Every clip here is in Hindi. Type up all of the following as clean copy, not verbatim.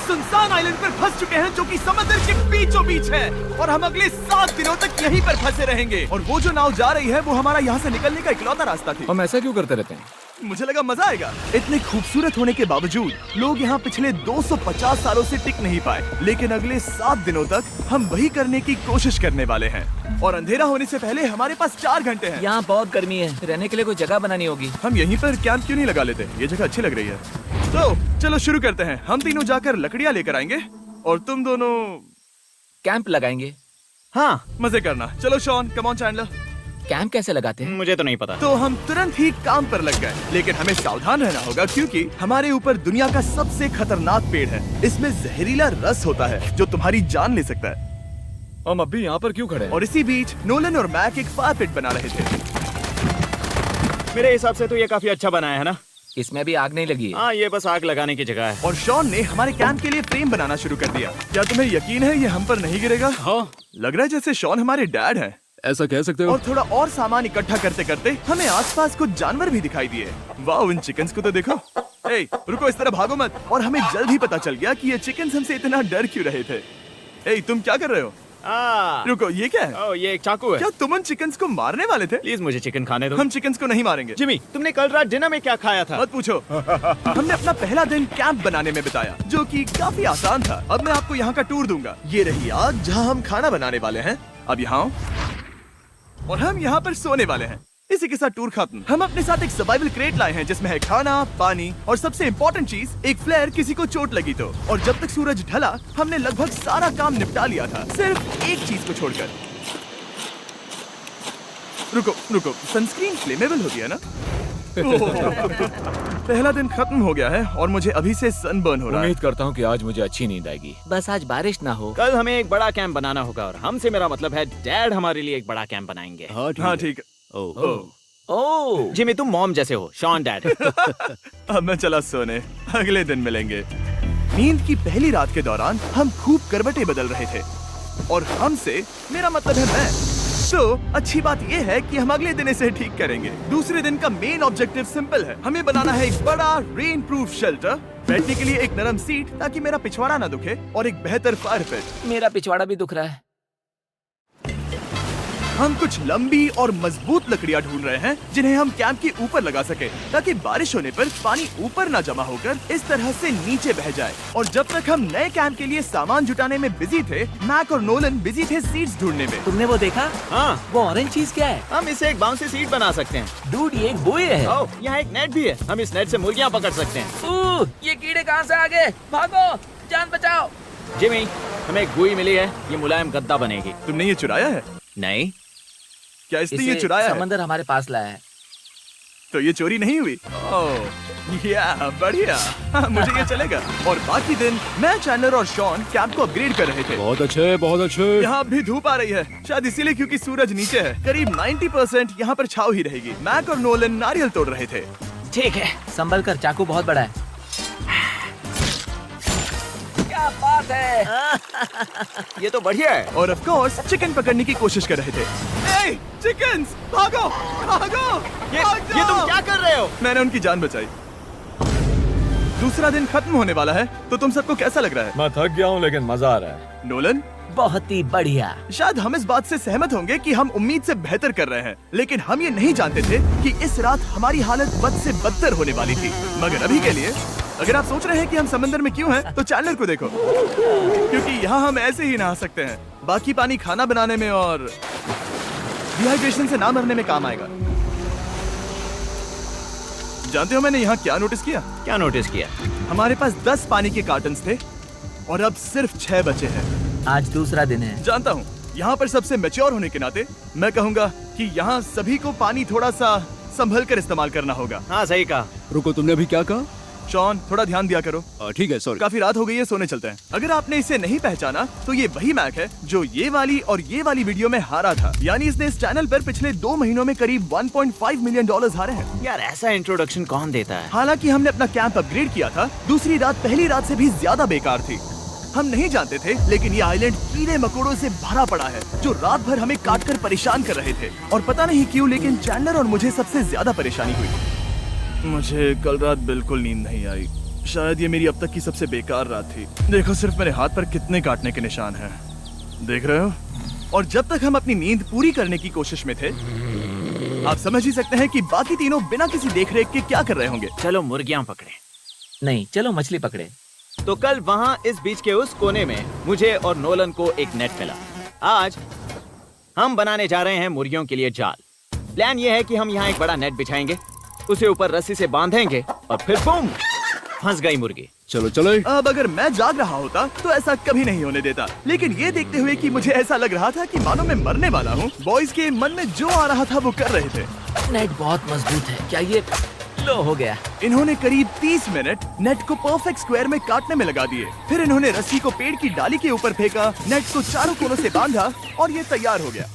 सुनसान आइलैंड पर फंस चुके हैं जो कि समंदर के बीचों बीच है और हम अगले 7 दिनों तक यहीं पर फंसे रहेंगे। और वो जो नाव जा रही है वो हमारा यहाँ से निकलने का इकलौता रास्ता थी। हम ऐसा क्यों करते रहते हैं? मुझे लगा मजा आएगा। इतने खूबसूरत होने के बावजूद लोग यहाँ पिछले 250 सालों से टिक नहीं पाए, लेकिन अगले 7 दिनों तक हम वही करने की कोशिश करने वाले हैं। और अंधेरा होने से पहले हमारे पास 4 घंटे हैं। यहाँ बहुत गर्मी है, रहने के लिए कोई जगह बनानी होगी। हम यहीं पर कैंप क्यों नहीं लगा लेते? ये जगह अच्छी लग रही है। तो चलो शुरू करते हैं। हम तीनों जाकर लकड़ियाँ लेकर आएंगे और तुम दोनों कैंप लगाएंगे। हाँ मजे करना। चलो Shawn, come on Chandler. Camp कैसे लगाते हैं? मुझे तो नहीं पता। तो हम तुरंत ही काम पर लग गए, लेकिन हमें सावधान रहना होगा क्योंकि हमारे ऊपर दुनिया का सबसे खतरनाक पेड़ है। इसमें जहरीला रस होता है जो तुम्हारी जान ले सकता है। हम अभी यहाँ पर क्यों खड़े हैं? और इसी बीच नोलन और मैक एक फायर पिट बना रहे थे। मेरे हिसाब से तो ये काफी अच्छा बनाया है ना? इसमें भी आग नहीं लगी है। हाँ, ये बस आग लगाने की जगह है। और शॉन ने हमारे कैंप के लिए फ्रेम बनाना शुरू कर दिया। क्या तुम्हें यकीन है ये हम पर नहीं गिरेगा? हाँ। लग रहा है जैसे शॉन हमारे डैड हैं। ऐसा कह सकते हो? और थोड़ा और सामान इकट्ठा करते करते हमें आसपास कुछ जानवर भी दिखाई दिए। वाह, उन चिकन्स को तो देखो। ए, रुको, इस तरह भागो मत। और हमें जल्द ही पता चल गया कि ये चिकन्स हमसे इतना डर क्यों रहे थे। ए, तुम क्या कर रहे हो? रुको, ये क्या है? ओह, ये एक चाकू है। क्या तुम उन चिकन्स को मारने वाले थे? प्लीज मुझे चिकन खाने दो। हम चिकन्स को नहीं मारेंगे। जिमी, तुमने कल रात डिनर में क्या खाया था? मत पूछो। हमने अपना पहला दिन कैंप बनाने में बिताया, जो कि काफी आसान था। अब मैं आपको यहाँ का टूर दूंगा। ये रही आग जहाँ हम खाना बनाने वाले हैं। अब यहाँ और हम यहाँ पर सोने वाले हैं। इसी के साथ टूर खत्म। हम अपने साथ एक सर्वाइवल क्रेट लाए हैं जिसमें है खाना, पानी और सबसे इम्पोर्टेंट चीज एक फ्लेयर किसी को चोट लगी तो। और जब तक सूरज ढला हमने लगभग सारा काम निपटा लिया था, सिर्फ एक चीज को छोड़कर। रुको, सनस्क्रीन फ्लेमेबल होती है ना? पहला दिन खत्म हो गया है और मुझे अभी से सनबर्न हो रहा है। उम्मीद करता हूँ कि आज मुझे अच्छी नींद आएगी। बस आज बारिश ना हो। कल हमें एक बड़ा कैंप बनाना होगा और हमसे मेरा मतलब है डैड हमारे लिए एक बड़ा कैंप बनाएंगे। हाँ ठीक है। ओह, जिमी, तुम मॉम जैसे हो, शॉन डैड। अब मैं चला सोने, अगले दिन मिलेंगे। नींद की पहली रात के दौरान हम खूब करवटें बदल रहे थे और हमसे मेरा मतलब है मैं। तो अच्छी बात यह है कि हम अगले दिन इसे ठीक करेंगे। दूसरे दिन का मेन ऑब्जेक्टिव सिंपल है। हमें बनाना है एक बड़ा रेन प्रूफ शेल्टर, बैठने के लिए एक नरम सीट ताकि मेरा पिछवाड़ा ना दुखे और एक बेहतर फायर पिट। मेरा पिछवाड़ा भी दुख रहा है। हम कुछ लंबी और मजबूत लकड़ियां ढूंढ रहे हैं जिन्हें हम कैंप के ऊपर लगा सके ताकि बारिश होने पर पानी ऊपर ना जमा होकर इस तरह से नीचे बह जाए। और जब तक हम नए कैंप के लिए सामान जुटाने में बिजी थे, मैक और नोलन बिजी थे सीड्स ढूंढने में। तुमने वो देखा? हाँ, वो ऑरेंज चीज क्या है? हम इसे एक बाउंसी सीट बना सकते हैं। डूड, ये एक बोए है। ओह, यहाँ एक नेट भी है। हम इस नेट से मुर्गियाँ पकड़ सकते हैं। ये कीड़े कहाँ से आ गए? भागो, जान बचाओ। जिमी, हमें एक बुई मिली है। ये मुलायम गद्दा बनेगी। तुमने ये चुराया है? नहीं, क्या इसने ये इसे चुराया है? समंदर हमारे पास लाया है। तो ये चोरी नहीं हुई? ओह या बढ़िया। हाँ, मुझे ये चलेगा। और बाकी दिन मैं, चैंडलर और शॉन कैंप को अपग्रेड कर रहे थे। बहुत अच्छे, बहुत अच्छे। यहाँ भी धूप आ रही है, शायद इसीलिए क्योंकि सूरज नीचे है। करीब 90% यहाँ पर छाव ही रहेगी। मैक और नोलन नारियल तोड़ रहे थे। ठीक है, संभल कर, चाकू बहुत बड़ा है। क्या बात है? ये तो बढ़िया है। और ऑफ कोर्स चिकन पकड़ने की कोशिश कर रहे थे। ए, चिकन्स, भागो, भागो, ये तुम क्या कर रहे हो? मैंने उनकी जान बचाई। दूसरा दिन खत्म होने वाला है, तो तुम सबको कैसा लग रहा है? मैं थक गया हूँ लेकिन मजा आ रहा है। नोलन, बहुत ही बढ़िया। शायद हम इस बात से सहमत होंगे कि हम उम्मीद से बेहतर कर रहे हैं, लेकिन हम ये नहीं जानते थे कि इस रात हमारी हालत बद से बदतर होने वाली थी। मगर अभी के लिए अगर आप सोच रहे हैं कि हम समंदर में क्यों हैं, तो चैंडलर को देखो, क्योंकि यहाँ हम ऐसे ही नहा सकते हैं। बाकी पानी खाना बनाने में और डिहाइड्रेशन से ना मरने में काम आएगा। जानते हो मैंने यहाँ क्या नोटिस किया? क्या नोटिस किया? हमारे पास 10 पानी के कार्टन्स थे और अब सिर्फ 6 बचे हैं। आज दूसरा दिन है। जानता हूँ, यहाँ पर सबसे मैच्योर होने के नाते मैं कहूँगा कि यहाँ सभी को पानी थोड़ा सा संभल कर इस्तेमाल करना होगा। हाँ, सही कहा। रुको, तुमने अभी क्या कहा? शॉन, थोड़ा ध्यान दिया करो। ठीक है, सॉरी। काफी रात हो गई है, सोने चलते हैं। अगर आपने इसे नहीं पहचाना तो ये वही मैक है जो ये वाली और ये वाली वीडियो में हारा था। यानी इसने इस चैनल पर पिछले 2 महीनों में करीब $1.5 मिलियन हारे हैं। यार, ऐसा इंट्रोडक्शन कौन देता है? हालांकि हमने अपना कैंप अपग्रेड किया था, दूसरी रात पहली रात से भी ज्यादा बेकार थी। हम नहीं जानते थे, लेकिन ये आइलैंड कीड़े मकोड़ों से भरा पड़ा है जो रात भर हमें काट कर परेशान कर रहे थे। और पता नहीं क्यों, लेकिन चैंडलर और मुझे सबसे ज्यादा परेशानी हुई। मुझे कल रात बिल्कुल नींद नहीं आई। शायद ये मेरी अब तक की सबसे बेकार रात थी। देखो सिर्फ मेरे हाथ पर कितने काटने के निशान हैं। देख रहे हो? और जब तक हम अपनी नींद पूरी करने की कोशिश में थे, आप समझ ही सकते हैं कि बाकी तीनों बिना किसी देखरेख के क्या कर रहे होंगे। चलो मुर्गियां पकड़े। नहीं, चलो मछली पकड़े। तो कल वहाँ इस बीच के उस कोने में मुझे और नोलन को एक नेट मिला। आज हम बनाने जा रहे हैं मुर्गियों के लिए जाल। प्लान ये है कि हम यहाँ एक बड़ा नेट बिछाएंगे, उसे ऊपर रस्सी से बांधेंगे और फिर बूम, फंस गई मुर्गी। चलो चलो। अब अगर मैं जाग रहा होता तो ऐसा कभी नहीं होने देता, लेकिन ये देखते हुए कि मुझे ऐसा लग रहा था कि मानो मैं मरने वाला हूँ, बॉयज के मन में जो आ रहा था वो कर रहे थे। नेट बहुत मजबूत है। क्या ये लो हो गया? इन्होंने करीब 30 मिनट नेट को परफेक्ट स्क्वायर में काटने में लगा दिए। फिर इन्होंने रस्सी को पेड़ की डाली के ऊपर फेंका, नेट को चारों कोनों से बांधा और ये तैयार हो गया।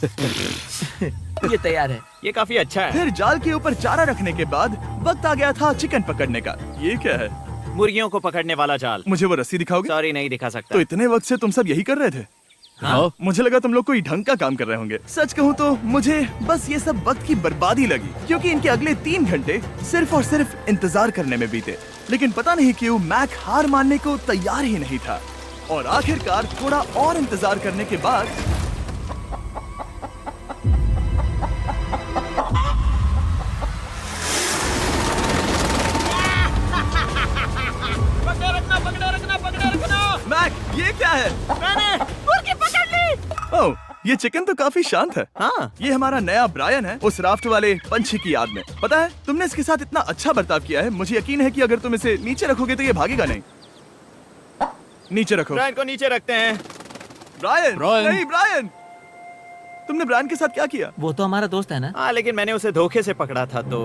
ये तैयार है। ये काफी अच्छा है। फिर जाल के ऊपर चारा रखने के बाद वक्त आ गया था चिकन पकड़ने का। ये क्या है? मुर्गियों को पकड़ने वाला जाल। मुझे वो रस्सी दिखाओगे? सॉरी, नहीं दिखा सकता। तो इतने वक्त से तुम सब यही कर रहे थे? हाँ। मुझे लगा तुम लोग कोई ढंग का काम कर रहे होंगे। सच कहूँ तो मुझे बस ये सब वक्त की बर्बादी लगी, क्योंकि इनके अगले 3 घंटे सिर्फ और सिर्फ इंतजार करने में बीते। लेकिन पता नहीं क्यों मैक हार मानने को तैयार ही नहीं था, और आखिरकार थोड़ा और इंतजार करने के बाद मैक, ये क्या है? मैंने मुर्गी पकड़ ली। ओह, ये चिकन तो काफी शांत है। हाँ, ये हमारा नया ब्रायन है, उस राफ्ट वाले पंछी की याद में। पता है, तुमने इसके साथ इतना अच्छा बर्ताव किया है, मुझे यकीन है कि अगर तुम इसे नीचे रखोगे तो ये भागेगा नहीं। नीचे रखो। ब्रायन को नीचे रखते हैं। Brian, Brian. नहीं ब्रायन। तुमने ब्रायन के साथ क्या किया? वो तो हमारा दोस्त है ना। हाँ, लेकिन मैंने उसे धोखे से पकड़ा था तो।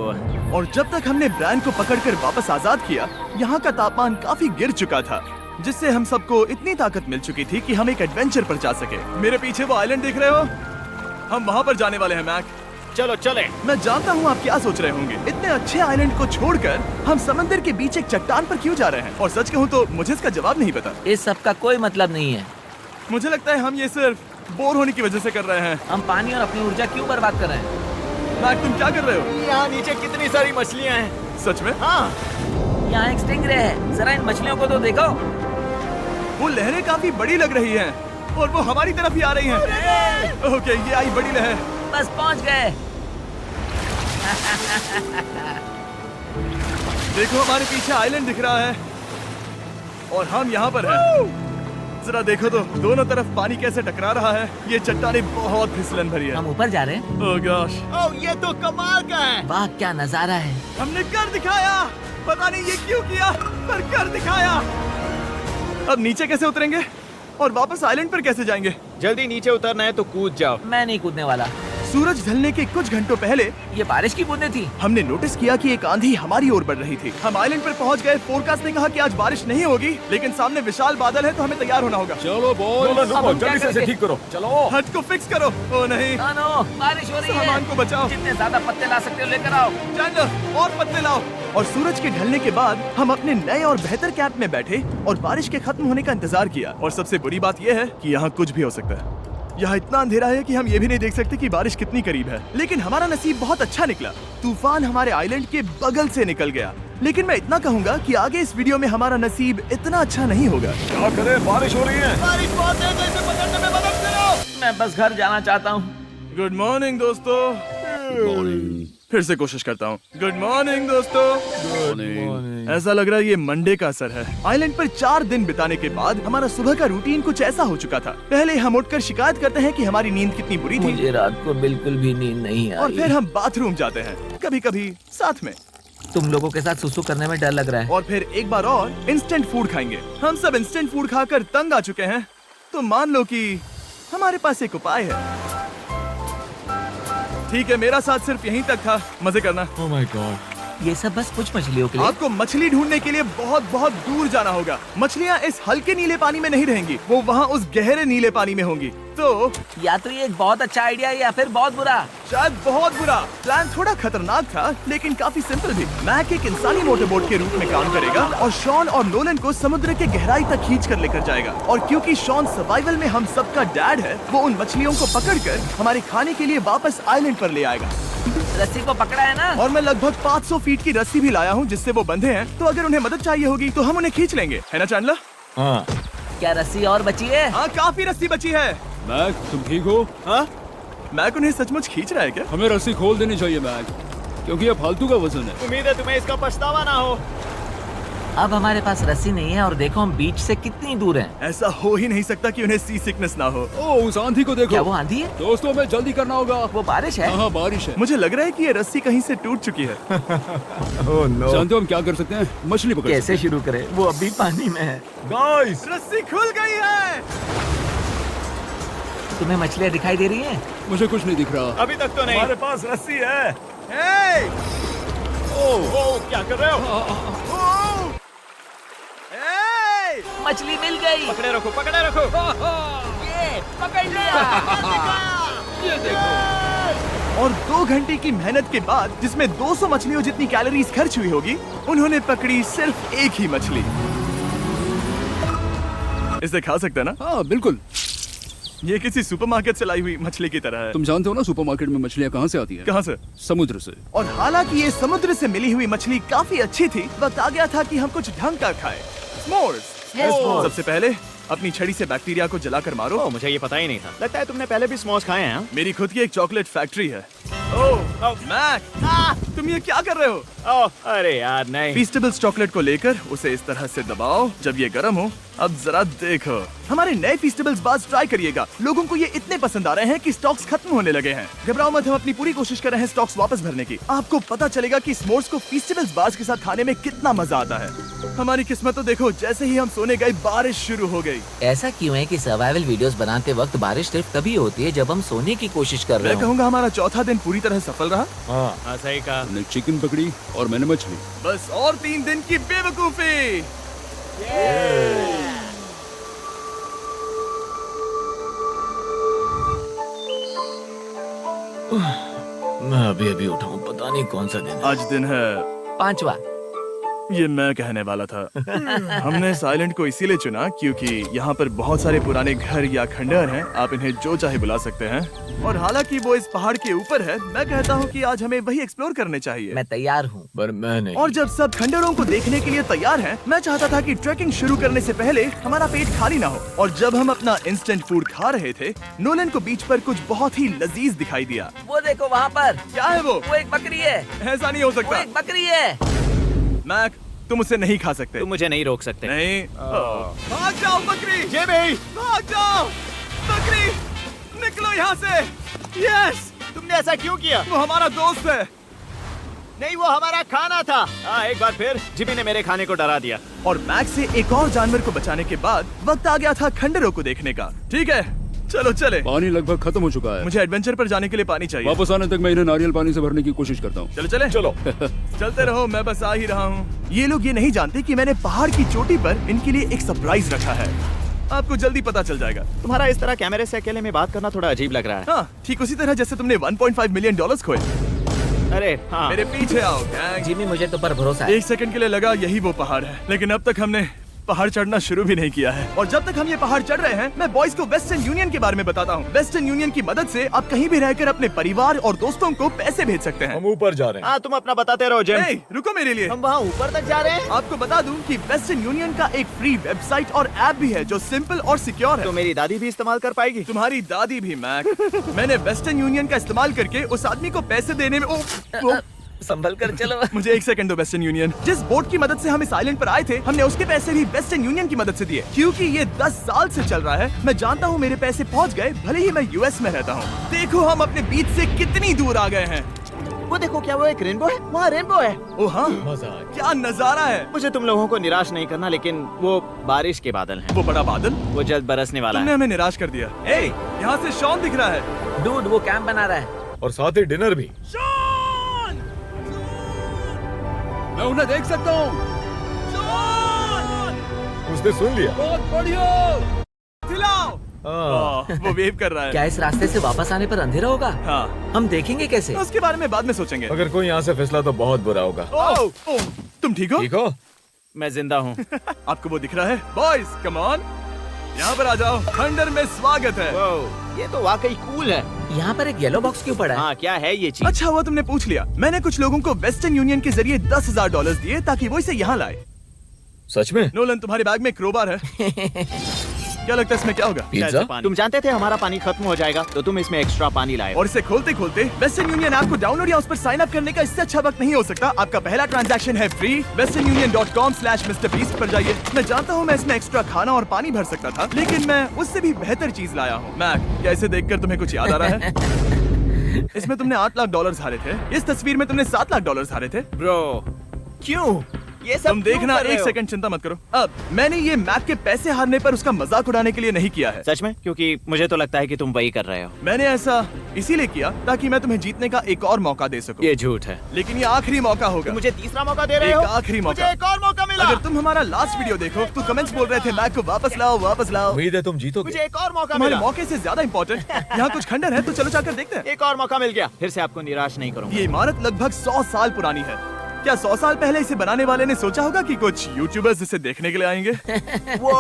और जब तक हमने ब्रायन को पकड़कर वापस आजाद किया, यहाँ का तापमान काफी गिर चुका था, जिससे हम सबको इतनी ताकत मिल चुकी थी कि हम एक एडवेंचर पर जा सके। मेरे पीछे वो आइलैंड देख रहे हो? हम वहाँ पर जाने वाले हैं मैक। चलो चले। मैं जानता हूँ आप क्या सोच रहे होंगे, इतने अच्छे आइलैंड को छोड़कर हम समंदर के बीच एक चट्टान पर क्यों जा रहे हैं? और सच कहूँ तो मुझे इसका जवाब नहीं पता। इस सब का कोई मतलब नहीं है। मुझे लगता है हम ये सिर्फ बोर होने की वजह से कर रहे हैं। हम पानी और अपनी ऊर्जा क्यों बर्बाद कर रहे हैं? मैक, तुम क्या कर रहे हो? यहाँ नीचे कितनी सारी मछलियाँ हैं। सच में? हाँ, यहाँ एक स्टिंगरे है। जरा इन मछलियों को तो देखो। वो लहरें काफी बड़ी लग रही हैं और वो हमारी तरफ ही आ रही हैं। ओके, ये आई बड़ी लहर। बस पहुँच गए। देखो हमारे पीछे आइलैंड दिख रहा है और हम यहाँ पर हैं। जरा देखो तो दोनों तरफ पानी कैसे टकरा रहा है। ये चट्टानें बहुत फिसलन भरी है। हम ऊपर जा रहे हैं। ओह गॉश, ओह ये तो कमाल का है। वाह, क्या नजारा है। हमने कर दिखाया। पता नहीं ये क्यों किया, पर कर दिखाया। अब नीचे कैसे उतरेंगे और वापस आइलैंड पर कैसे जाएंगे? जल्दी नीचे उतरना है तो कूद जाओ। मैं नहीं कूदने वाला। सूरज ढलने के कुछ घंटों पहले ये बारिश की बूंदें थी। हमने नोटिस किया कि एक आंधी हमारी ओर बढ़ रही थी। हम आइलैंड पर पहुंच गए। फोरकास्ट ने कहा कि आज बारिश नहीं होगी, लेकिन सामने विशाल बादल है तो हमें तैयार होना होगा। चलो बॉय, अब हम क्या जल्दी से इसे करेंगे? ठीक करो। चलो। हट को फिक्स करो। ओ नहीं, नो, बारिश हो रही है। सामान को बचाओ। जितने ज्यादा पत्ते ला सकते हो लेकर आओ। चैंडलर, और पत्ते लाओ। और सूरज के ढलने के बाद हम अपने नए और बेहतर कैंप में बैठे और बारिश के खत्म होने का इंतजार किया। और सबसे बुरी बात यह है कि यहाँ कुछ भी हो सकता है। यहाँ इतना अंधेरा है कि हम ये भी नहीं देख सकते कि बारिश कितनी करीब है। लेकिन हमारा नसीब बहुत अच्छा निकला। तूफान हमारे आइलैंड के बगल से निकल गया। लेकिन मैं इतना कहूँगा कि आगे इस वीडियो में हमारा नसीब इतना अच्छा नहीं होगा। क्या करें, बारिश हो रही है। बारिश बहुत तेज है, इसे पकड़ने में मदद करो। मैं बस घर जाना चाहता हूँ। गुड मॉर्निंग दोस्तों। फिर से कोशिश करता हूँ। गुड मॉर्निंग दोस्तों। ऐसा लग रहा है ये मंडे का असर है। आइलैंड पर 4 दिन बिताने के बाद हमारा सुबह का रूटीन कुछ ऐसा हो चुका था। पहले हम उठकर शिकायत करते हैं कि हमारी नींद कितनी बुरी थी, मुझे रात को बिल्कुल भी नींद नहीं और आई। फिर हम बाथरूम जाते हैं, कभी कभी साथ में, तुम लोगों के साथ सुसु करने में डर लग रहा है। और फिर एक बार और इंस्टेंट फूड खाएंगे। हम सब इंस्टेंट फूड खाकर तंग आ चुके हैं, तो मान लो कि हमारे पास एक उपाय है। ठीक है, मेरा साथ सिर्फ यहीं तक था। मजे करना। Oh my God. ये सब बस कुछ मछलियों के लिए। आपको मछली ढूंढने के लिए बहुत बहुत दूर जाना होगा। मछलियाँ इस हल्के नीले पानी में नहीं रहेंगी, वो वहाँ उस गहरे नीले पानी में होंगी। तो या तो ये एक बहुत अच्छा आइडिया है या फिर बहुत बुरा। शायद बहुत बुरा। प्लान थोड़ा खतरनाक था, लेकिन काफी सिंपल भी। मैक एक इंसानी मोटरबोट के रूप में काम करेगा और शॉन और नोलन को समुद्र के गहराई तक खींच कर लेकर जाएगा। और क्योंकि शॉन सर्वाइवल में हम सबका डैड है, वो उन मछलियों को पकड़कर हमारे खाने के लिए वापस आइलैंड पर ले आएगा। रस्सी को पकड़ा है ना? और मैं लगभग 500 फीट की रस्सी भी लाया हूँ जिससे वो बंधे हैं, तो अगर उन्हें मदद चाहिए होगी तो हम उन्हें खींच लेंगे, है ना चैंडलर? हाँ। क्या रस्सी और बची है? हाँ, काफी रस्सी बची है। मैक, तुम ठीक हो? हाँ? मैक उन्हें सचमुच खींच रहा है क्या? हमें रस्सी खोल देनी चाहिए मैक, क्योंकि ये फालतू का वजन है। उम्मीद है तुम्हें इसका पछतावा ना हो। अब हमारे पास रस्सी नहीं है और देखो हम बीच से कितनी दूर हैं। ऐसा हो ही नहीं सकता कि उन्हें सी सिकनेस ना हो। ओह, उस आंधी को देखो। क्या वो आंधी है? दोस्तों, हमें जल्दी करना होगा। वो बारिश है? हाँ, बारिश है। मुझे लग रहा है कि ये रस्सी कहीं से टूट चुकी है। जानते हो हम क्या कर सकते हैं? मछली पकड़ कैसे सकते शुरू करें? वो अभी पानी में है। गाइस, रस्सी खुल गई है। तुम्हें मछलियाँ दिखाई दे रही हैं? हैं। मुझे कुछ नहीं दिख रहा। अभी तक तो नहीं। हमारे पास रस्सी है। हे! ओह, क्या कर रहे हो? ओह! हे! मछली मिल गई। पकड़े रखो, पकड़े रखो। ये पकड़ लिया। ये देखो। और 2 घंटे की मेहनत के बाद, जिसमें 200 मछलियों जितनी कैलोरीज खर्च हुई होगी, उन्होंने पकड़ी सिर्फ एक ही मछली। इसे खा सकते हैं ना? हाँ, बिल्कुल। ये किसी सुपरमार्केट से लाई हुई मछली की तरह है। तुम जानते हो ना सुपरमार्केट में मछलियाँ कहाँ से आती हैं? कहाँ से? समुद्र से। और हालांकि ये समुद्र से मिली हुई मछली काफी अच्छी थी, वक्त आ गया था कि हम कुछ ढंग का खाएं। स्मोर्स। S'mores। सबसे पहले अपनी छड़ी से बैक्टीरिया को जलाकर मारो। ओह, मुझे ये पता ही नहीं था। लगता है तुमने पहले भी स्मोक्स खाए हैं। मेरी खुद की एक चॉकलेट फैक्ट्री है। ओह मैक, तुम ये क्या कर रहे हो? ओह, अरे यार नहीं। फीस्टेबल्स चॉकलेट को लेकर उसे इस तरह से दबाओ जब ये गर्म हो। अब जरा देखो, हमारे नए फीस्टेबल्स बार्स ट्राई करिएगा। लोगों को ये इतने पसंद आ रहे हैं कि स्टॉक्स खत्म होने लगे हैं। घबराओ मत, हम अपनी पूरी कोशिश कर रहे हैं स्टॉक्स वापस भरने की। आपको पता चलेगा कि स्मोर्स को फीस्टेबल्स बार्स के साथ खाने में कितना मजा आता है। हमारी किस्मत तो देखो, जैसे ही हम सोने गए बारिश शुरू हो गई। ऐसा क्यों है कि सर्वाइवल वीडियोस बनाते वक्त बारिश सिर्फ तभी होती है जब हम सोने की कोशिश कर रहे मैं हो? कहूँगा हमारा चौथा दिन पूरी तरह सफल रहा। हाँ, सही कहा। हमने चिकन पकड़ी और मैंने मछली। बस और 3 दिन की बेवकूफी। मैं अभी उठा हूँ, पता नहीं कौन सा दिन है। आज दिन है 5वां। ये मैं कहने वाला था। हमने इस आइलैंड को इसीलिए चुना क्योंकि यहाँ पर बहुत सारे पुराने घर या खंडहर हैं। आप इन्हें जो चाहे बुला सकते हैं। और हालांकि वो इस पहाड़ के ऊपर है, मैं कहता हूँ कि आज हमें वही एक्सप्लोर करने चाहिए। मैं तैयार हूँ। पर मैं नहीं। और जब सब खंडहरों को देखने के लिए तैयार हैं, मैं चाहता था कि ट्रैकिंग शुरू करने से पहले हमारा पेट खाली ना हो। और जब हम अपना इंस्टेंट फूड खा रहे थे, नोलन को बीच पर कुछ बहुत ही लजीज दिखाई दिया। वो देखो वहाँ पर। क्या है वो? वो एक बकरी है। ऐसा नहीं हो वो सकता। एक बकरी है। मैक, तुम उसे नहीं खा सकते। तुम मुझे नहीं रोक सकते। नहीं। भाग जाओ बकरी। ये भी। भाग जाओ बकरी, निकलो यहाँ से। यस, तुमने ऐसा क्यों किया? वो हमारा दोस्त है। नहीं, वो हमारा खाना था। हाँ, एक बार फिर जिमी ने मेरे खाने को डरा दिया। और मैक से एक और जानवर को बचाने के बाद वक्त आ गया था खंडहरों को देखने का। ठीक है, चलो चले। पानी लगभग खत्म हो चुका है। मुझे एडवेंचर पर जाने के लिए पानी चाहिए। वापस आने तक मैं इन्हें नारियल पानी से भरने की कोशिश करता हूँ। चलो चले। चलो चलते रहो, मैं बस आ ही रहा हूँ। ये लोग ये नहीं जानते कि मैंने पहाड़ की चोटी पर इनके लिए एक सरप्राइज रखा है। आपको जल्दी पता चल जाएगा। तुम्हारा इस तरह कैमरे से अकेले में बात करना थोड़ा अजीब लग रहा है। हाँ, ठीक उसी तरह जैसे तुमने $1.5 मिलियन खोए। अरे हाँ। मेरे पीछे आओ गैंग। जिमी, मुझे तो पर भरोसा है। 1 सेकंड के लिए लगा यही वो पहाड़ है, लेकिन अब तक हमने पहाड़ चढ़ना शुरू भी नहीं किया है। और जब तक हम ये पहाड़ चढ़ रहे हैं, मैं बॉयज को वेस्टर्न यूनियन के बारे में बताता हूँ। वेस्टर्न यूनियन की मदद से आप कहीं भी रहकर अपने परिवार और दोस्तों को पैसे भेज सकते हैं। हम ऊपर जा रहे हैं। हाँ, तुम अपना बताते रहो जिम। ए, रुको मेरे लिए। हम वहाँ ऊपर तक जा रहे हैं। आपको बता दूं कि वेस्टर्न यूनियन का एक फ्री वेबसाइट और ऐप भी है जो सिंपल और सिक्योर है। तो मेरी दादी भी इस्तेमाल कर पाएगी। तुम्हारी दादी भी मैक। मैंने वेस्टर्न यूनियन का इस्तेमाल करके उस आदमी को पैसे देने में संभल कर चलो। मुझे 1 सेकंड दो। वेस्टर्न यूनियन, जिस बोट की मदद से हम इस आइलैंड पर आए थे, हमने उसके पैसे भी वेस्टर्न यूनियन की मदद से दिए। क्योंकि ये 10 साल से चल रहा है, मैं जानता हूँ मेरे पैसे पहुँच गए, भले ही मैं यूएस में रहता हूँ। देखो हम अपने बीच से कितनी दूर आ गए हैं। वो देखो, क्या वो एक रेनबो है? वहाँ रेनबो है। ओ हाँ, क्या नजारा है। मुझे तुम लोगों को निराश नहीं करना, लेकिन वो बारिश के बादल हैं। वो बड़ा बादल, वो जल्द बरसने वाला तुमने है। हमें निराश कर दिया। ए, यहाँ से शॉन दिख रहा है। डूड, वो कैंप बना रहा है। और साथ ही डिनर भी। शॉन! मैं उन्हें देख सकता हूँ। शॉन! उसने सुन लिया। बहुत बढ़िया। दिलाओ। वो वेव कर रहा है। क्या इस रास्ते से वापस आने पर अंधेरा होगा? हाँ, हम देखेंगे कैसे? उसके बारे में बाद में सोचेंगे। अगर कोई यहाँ से फिसला तो बहुत बुरा होगा। ओह, तुम ठीक हो? ठीक हो? मैं जिंदा हूँ। आपको वो दिख रहा है? बॉयज, कम ऑन, यहाँ पर आ जाओ। खंडर में स्वागत है। वाओ। ये तो वाकई कूल है। यहाँ पर एक येलो बॉक्स क्यों पड़ा है? हाँ, क्या है ये चीज? अच्छा हुआ तुमने पूछ लिया। मैंने कुछ लोगों को वेस्टर्न यूनियन के जरिए $10,000 दिए ताकि वो इसे यहाँ लाए। सच में? नोलन, तुम्हारे बैग में क्रोबार है। क्या लगता है इसमें क्या होगा? पिज्जा? तुम जानते थे हमारा पानी खत्म हो जाएगा, तो तुम इसमें एक्स्ट्रा पानी लाए। और इसे खोलते खोलते वेस्टर्न यूनियन ऐप को डाउनलोड या उस पर साइन अप करने का इससे अच्छा वक्त नहीं हो सकता। आपका पहला ट्रांजैक्शन है फ्री। westernunion.com/MrBeast पर जाइए। मैं जानता हूँ मैं इसमें एक्स्ट्रा खाना और पानी भर सकता था, लेकिन मैं उससे भी बेहतर चीज लाया हूँ। मैक, क्या इसे देखकर तुम्हें कुछ याद आ रहा है? इसमें तुमने $8 लाख हारे थे। इस तस्वीर में तुमने $7 लाख हारे थे। ब्रो, क्यों? ये सब तुम क्यों देखना, कर रहे एक हो? सेकंड चिंता मत करो। अब मैंने ये मैक के पैसे हारने पर उसका मजाक उड़ाने के लिए नहीं किया है। सच में? क्योंकि मुझे तो लगता है कि तुम वही कर रहे हो। मैंने ऐसा इसीलिए किया ताकि मैं तुम्हें जीतने का एक और मौका दे सकूं। ये झूठ है। लेकिन ये आखिरी मौका होगा। तुम मुझे तीसरा मौका दे रहे हो? एक आखिरी मौका। मुझे एक और मौका मिला। अगर तुम हमारा लास्ट वीडियो देखो तो कमेंट्स बोल रहे थे मैक को वापस लाओ, वापस लाओ। उम्मीद है तुम जीतोगे। मुझे एक और मौका तुम्हारे मिला। मौके से ज्यादा इम्पोर्टेंट यहाँ कुछ खंडर है, तो चलो जाकर देखते हैं। एक और मौका मिल गया। फिर से आपको निराश नहीं करूंगा। ये इमारत लगभग 100 साल पुरानी है। क्या 100 साल पहले इसे बनाने वाले ने सोचा होगा कि कुछ यूट्यूबर्स इसे देखने के लिए आएंगे? वो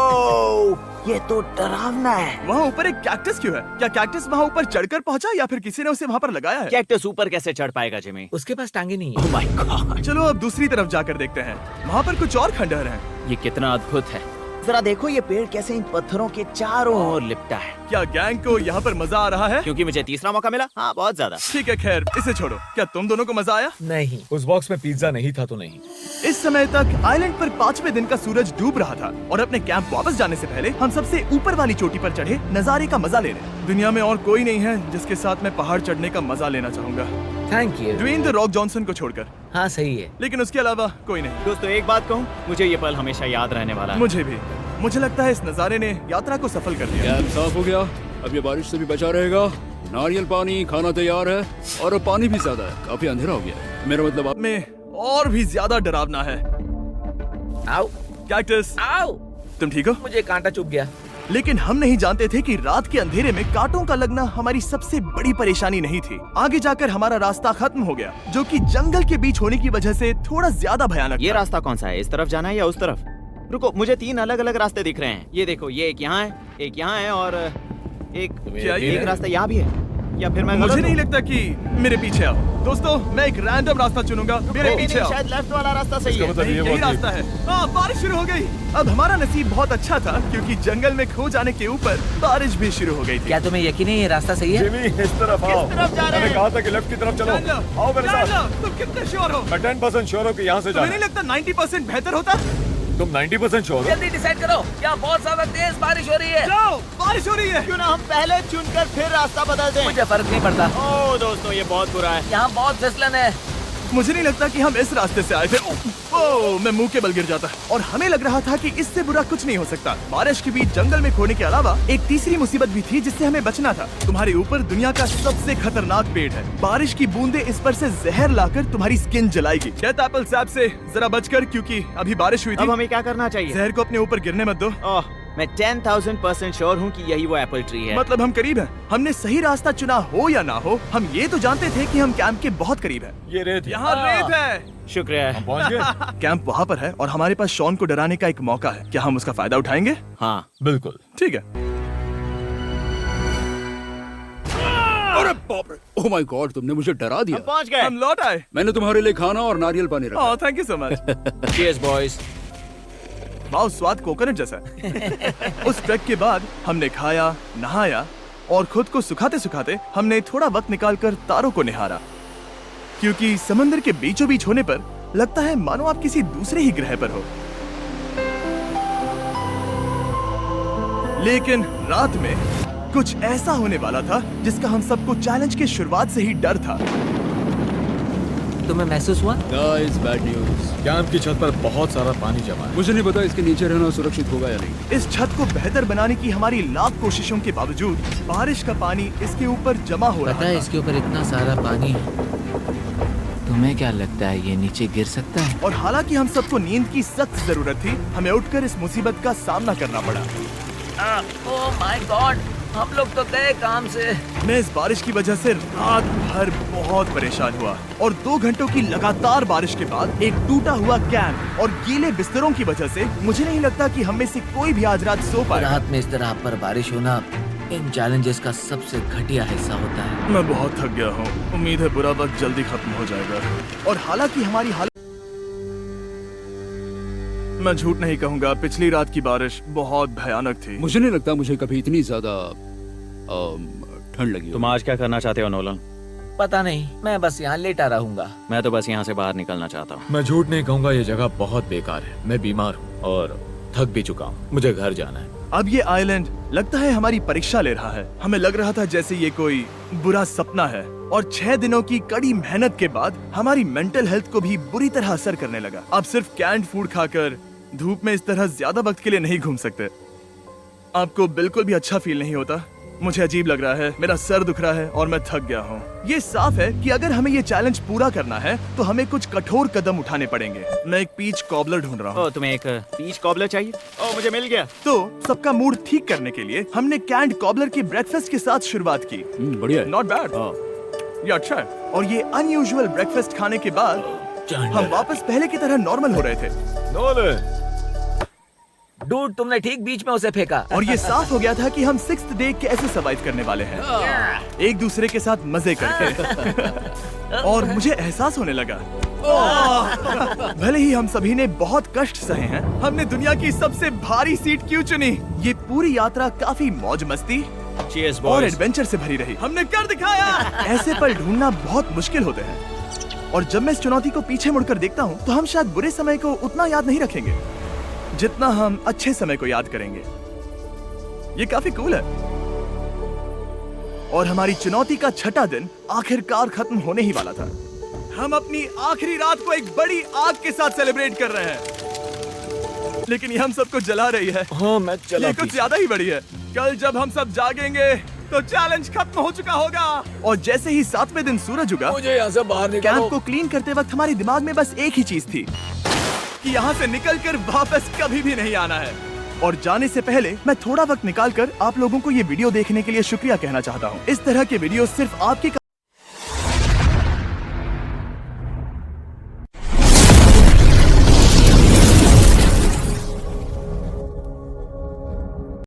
ये तो डरावना है। वहाँ ऊपर एक कैक्टस क्यों है? क्या कैक्टस वहाँ ऊपर चढ़कर पहुँचा या फिर किसी ने उसे वहाँ पर लगाया है? कैक्टस ऊपर कैसे चढ़ पाएगा जिमी? उसके पास टांगे नहीं है। ओह माय गॉड, चलो अब दूसरी तरफ जाकर देखते हैं। वहाँ पर कुछ और खंडहर हैं। ये कितना अद्भुत है। जरा देखो ये पेड़ कैसे इन पत्थरों के चारों ओर लिपटा है। क्या गैंग को यहाँ पर मजा आ रहा है? क्योंकि मुझे तीसरा मौका मिला। हाँ, बहुत ज्यादा। ठीक है, खैर इसे छोड़ो। क्या तुम दोनों को मजा आया? नहीं। उस बॉक्स में पिज्जा नहीं था तो नहीं। इस समय तक आइलैंड पर 5वें दिन का सूरज डूब रहा था और अपने कैंप वापस जाने से पहले हम सबसे ऊपर वाली चोटी पर चढ़े नजारे का मजा ले रहे। दुनिया में और कोई नहीं है जिसके साथ मैं पहाड़ चढ़ने का मजा लेना चाहूंगा, thank you. Dwayne the Rock Johnson को छोड़कर। हाँ सही है। लेकिन उसके अलावा कोई नहीं। दोस्तों, एक बात कहूँ, मुझे ये पल हमेशा याद रहने वाला है। मुझे भी। मुझे लगता है इस नजारे ने यात्रा को सफल कर दिया। कैंप साफ हो गया, अब ये बारिश से भी बचा रहेगा। नारियल पानी, खाना तैयार है और अब पानी भी ज्यादा है। काफी अंधेरा हो गया है। मेरा मतलब आप में और भी ज्यादा डरावना है। आओ कैक्टस, आओ। तुम ठीक हो? मुझे कांटा चुभ गया। लेकिन हम नहीं जानते थे कि रात के अंधेरे में कांटों का लगना हमारी सबसे बड़ी परेशानी नहीं थी। आगे जाकर हमारा रास्ता खत्म हो गया, जो कि जंगल के बीच होने की वजह से थोड़ा ज्यादा भयानक ये था। रास्ता कौन सा है? इस तरफ जाना है या उस तरफ? रुको, मुझे 3 अलग अलग रास्ते दिख रहे हैं। ये देखो, ये एक यहाँ है, एक यहाँ है और एक क्या ये एक है? रास्ता यहाँ भी है। या फिर मैं मुझे गलत नहीं हूँ? लगता कि मेरे पीछे आओ। दोस्तों, मैं एक रैंडम रास्ता चुनूंगा। मेरे नहीं, पीछे नहीं, आओ। शायद लेफ्ट वाला रास्ता सही है। मतलब नहीं, ये यही बहुत रास्ता है। हाँ, बारिश शुरू हो गई। अब हमारा नसीब बहुत अच्छा था क्योंकि जंगल में खो जाने के ऊपर बारिश भी शुरू हो गई थी। क्या तुम्हें यकीन है ये रास्ता सही है? जिमी, इस तरफ आओ। तरफ जा रहे मैंने हैं? कहा था कि लेफ्ट की तरफ चलो। जान लो, आओ मेरे जान साथ। लो, तुम कितने श्योर हो? मैं 10% श्योर हूँ कि यहाँ से तुम्हें जाना नहीं है। लगता 90% बेहतर होता? तुम 90% श्योर हो? जल्दी डिसाइड करो। क्या बहुत ज्यादा तेज बारिश हो रही है? जाओ, बारिश हो रही है। क्यों ना हम पहले चुनकर फिर रास्ता बदल दें? मुझे फर्क नहीं पड़ता। ओह दोस्तों, ये बहुत बुरा है। यहाँ बहुत फिसलन है। मुझे नहीं लगता कि हम इस रास्ते से आए थे। ओह, मैं मुंह के बल गिर जाता। और हमें लग रहा था कि इससे बुरा कुछ नहीं हो सकता। बारिश के बीच जंगल में खोने के अलावा एक तीसरी मुसीबत भी थी जिससे हमें बचना था। तुम्हारे ऊपर दुनिया का सबसे खतरनाक पेड़ है। बारिश की बूंदें इस पर से जहर लाकर तुम्हारी स्किन जलाएगी। डेथ एप्पल सैप से जरा बचकर, क्योंकि अभी बारिश हुई अब थी। हमें क्या करना चाहिए? जहर को अपने ऊपर गिरने मत दो। ओह, मैं 10,000% श्योर हूँ कि यही वो एप्पल ट्री है। मतलब हम करीब हैं। हमने सही रास्ता चुना हो या ना हो, हम ये तो जानते थे कि हम कैंप के बहुत करीब हैं। ये रेत है। यहाँ रेत है। शुक्रिया। हम पहुँच गए। कैंप वहाँ पर है और हमारे पास शॉन को डराने का एक मौका है। क्या हम उसका फायदा उठाएंगे? हाँ, बिल्कुल। ठीक है। अरे बाप रे, ओह माय गॉड, तुमने मुझे डरा हम दिया। पहुँच गए। हम लौट आए। मैंने तुम्हारे लिए खाना और नारियल पानी रखा। Oh, thank you so much. Cheers boys. वाह, स्वाद कोकोनट जैसा है। उस ट्रैक के बाद हमने खाया, नहाया और खुद को सुखाते सुखाते हमने थोड़ा वक्त निकालकर तारों को निहारा, क्योंकि समंदर के बीचों बीच होने पर लगता है मानो आप किसी दूसरे ही ग्रह पर हो। लेकिन रात में कुछ ऐसा होने वाला था जिसका हम सबको चैलेंज के शुरुआत से ही डर था। तुम्हें महसूस हुआ? Guys, bad news. कैंप की छत पर बहुत सारा पानी जमा है। मुझे नहीं पता इसके नीचे रहना सुरक्षित होगा या नहीं। इस छत को बेहतर बनाने की हमारी लाख कोशिशों के बावजूद बारिश का पानी इसके ऊपर जमा हो पता रहा है था। इसके ऊपर इतना सारा पानी है। तुम्हें क्या लगता है ये नीचे गिर सकता है? और हालांकि हम सबको नींद की सख्त जरूरत थी, हमें उठकर इस मुसीबत का सामना करना पड़ा। ओह माय गॉड, हम लोग तो गए काम से। मैं इस बारिश की वजह से रात भर बहुत परेशान हुआ और 2 घंटों की लगातार बारिश के बाद एक टूटा हुआ कैंप और गीले बिस्तरों की वजह से मुझे नहीं लगता कि हम में से कोई भी आज रात सो पाएगा। रात में इस तरह आप पर बारिश होना इन चैलेंजेस का सबसे घटिया हिस्सा होता है। मैं बहुत थक गया हूँ। उम्मीद है बुरा वक्त जल्दी खत्म हो जाएगा। और हालांकि हमारी हालत, मैं झूठ नहीं कहूंगा, पिछली रात की बारिश बहुत भयानक थी। मुझे नहीं लगता मुझे कभी इतनी ज्यादा ठंड लगी हो। तुम आज क्या करना चाहते हो नोलन? पता नहीं, मैं बस यहाँ लेटा रहूंगा। मैं तो बस यहाँ से बाहर निकलना चाहता हूँ। मैं झूठ नहीं कहूंगा, ये जगह बहुत बेकार है। मैं बीमार हूँ और थक भी चुका हूँ। मुझे घर जाना है। अब ये आइलैंड लगता है हमारी परीक्षा ले रहा है। हमें लग रहा था जैसे ये कोई बुरा सपना है, और 6 दिनों की कड़ी मेहनत के बाद हमारी मेंटल हेल्थ को भी बुरी तरह असर करने लगा। अब सिर्फ कैंड फूड खाकर धूप में इस तरह ज्यादा वक्त के लिए नहीं घूम सकते। आपको बिल्कुल भी अच्छा फील नहीं होता? मुझे अजीब लग रहा है, मेरा सर दुख रहा है और मैं थक गया हूँ। ये साफ है कि अगर हमें ये चैलेंज पूरा करना है तो हमें कुछ कठोर कदम उठाने पड़ेंगे। मैं एक पीच कॉबलर ढूंढ रहा हूँ। तुम्हें एक पीच कॉबलर चाहिए? मुझे मिल गया। तो सबका मूड ठीक करने के लिए हमने कैंड कॉबलर के ब्रेकफास्ट के साथ शुरुआत की। बढ़िया है। नॉट बैड, ये अच्छा है। और ये अनयूजुअल ब्रेकफास्ट खाने के बाद हम वापस पहले की तरह नॉर्मल हो रहे थे। नोलन, डूड, तुमने ठीक बीच में उसे फेंका। और ये साफ हो गया था कि हम 6th डे कैसे सर्वाइव करने वाले हैं, एक दूसरे के साथ मजे करके। और मुझे एहसास होने लगा, भले ही हम सभी ने बहुत कष्ट सहे हैं, हमने दुनिया की सबसे भारी सीट क्यों चुनी? ये पूरी यात्रा काफी मौज मस्ती Cheers, और boys. एडवेंचर से भरी रही। हमने कर दिखाया। ऐसे पल ढूंढना बहुत मुश्किल होते हैं, और जब मैं इस चुनौती को पीछे मुड़कर देखता हूँ तो हम शायद बुरे समय को उतना याद नहीं रखेंगे जितना हम अच्छे समय को याद करेंगे। ये काफी कूल है। और हमारी चुनौती का 6ठा दिन आखिरकार खत्म होने ही वाला था। हम अपनी आखिरी रात को एक बड़ी आग के साथ सेलिब्रेट कर रहे हैं, लेकिन ये हम सबको जला रही है। हाँ मैं चला। ये कुछ ज्यादा ही बड़ी है। कल जब हम सब जागेंगे तो चैलेंज खत्म हो चुका होगा। और जैसे ही 7वें दिन सूरज उगा, मुझे यहाँ से बाहर कैंप निकालो। को क्लीन करते वक्त हमारे दिमाग में बस एक ही चीज थी कि यहाँ से निकलकर वापस कभी भी नहीं आना है। और जाने से पहले मैं थोड़ा वक्त निकालकर आप लोगों को ये वीडियो देखने के लिए शुक्रिया कहना चाहता हूँ। इस तरह के वीडियो सिर्फ आपके